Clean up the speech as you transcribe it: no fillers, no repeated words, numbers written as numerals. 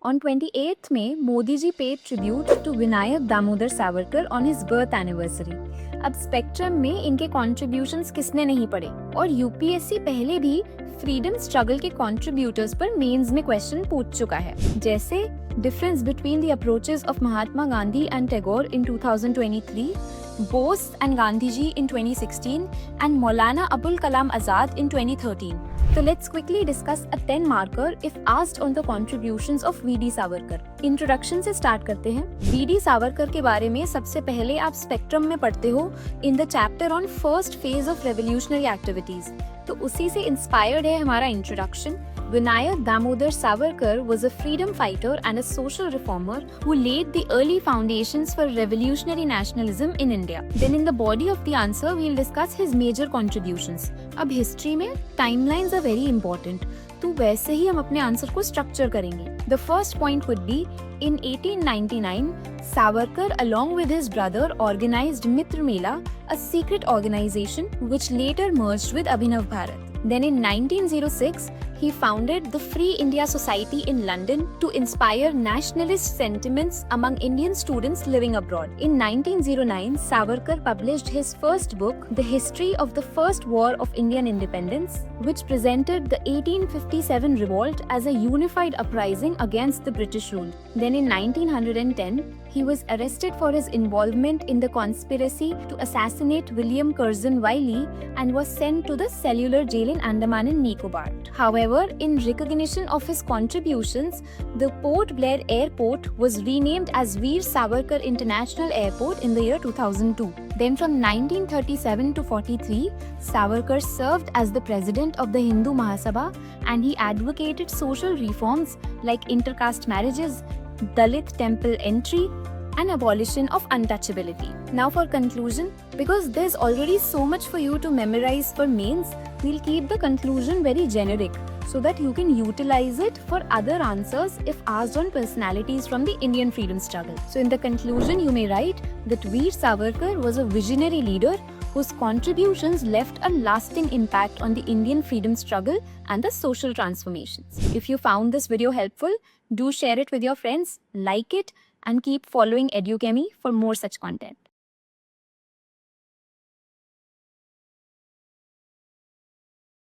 On 28th May, Modi ji paid tribute to Vinayak Damodar Savarkar on his birth anniversary. अब spectrum में इनके contributions किसने नहीं पढ़े, और यूपीएससी पहले भी फ्रीडम स्ट्रगल के कॉन्ट्रीब्यूटर्स पर मेंस में क्वेश्चन पूछ चुका है, जैसे difference between the approaches of Mahatma Gandhi and Tagore in 2023, Bose and Gandhi ji in 2016 and Maulana Abul Kalam Azad in 2013. So let's quickly discuss a 10 marker if asked on the contributions of VD Savarkar. Introduction से start करते हैं. VD Savarkar के बारे में सबसे पहले आप spectrum में पढ़ते हो in the chapter on first phase of revolutionary activities, तो उसी से इंस्पायर्ड है हमारा introduction. Vinayak Damodar Savarkar was a freedom fighter and a social reformer who laid the early foundations for revolutionary nationalism in India. Then in the body of the answer, we'll discuss his major contributions. अब history में timelines are very important, तो वैसे ही हम अपने answer को structure करेंगे. The first point would be in 1899, Savarkar along with his brother organized Mitra Mela, a secret organization which later merged with Abhinav Bharat. Then in 1906, he founded the Free India Society in London to inspire nationalist sentiments among Indian students living abroad. In 1909, Savarkar published his first book, The History of the First War of Indian Independence, which presented the 1857 revolt as a unified uprising against the British rule. Then in 1910, he was arrested for his involvement in the conspiracy to assassinate William Curzon Wiley and was sent to the cellular jail in Andaman and Nicobar. However, in recognition of his contributions, the Port Blair Airport was renamed as Veer Savarkar International Airport in the year 2002. Then from 1937 to 43, Savarkar served as the president of the Hindu Mahasabha and he advocated social reforms like intercaste marriages, Dalit temple entry, and abolition of untouchability. Now for conclusion, because there's already so much for you to memorize for mains, we'll keep the conclusion very generic so that you can utilize it for other answers if asked on personalities from the Indian freedom struggle. So in the conclusion, you may write that Veer Savarkar was a visionary leader whose contributions left a lasting impact on the Indian freedom struggle and the social transformations. If you found this video helpful, do share it with your friends, like it, and keep following EduChemy for more such content.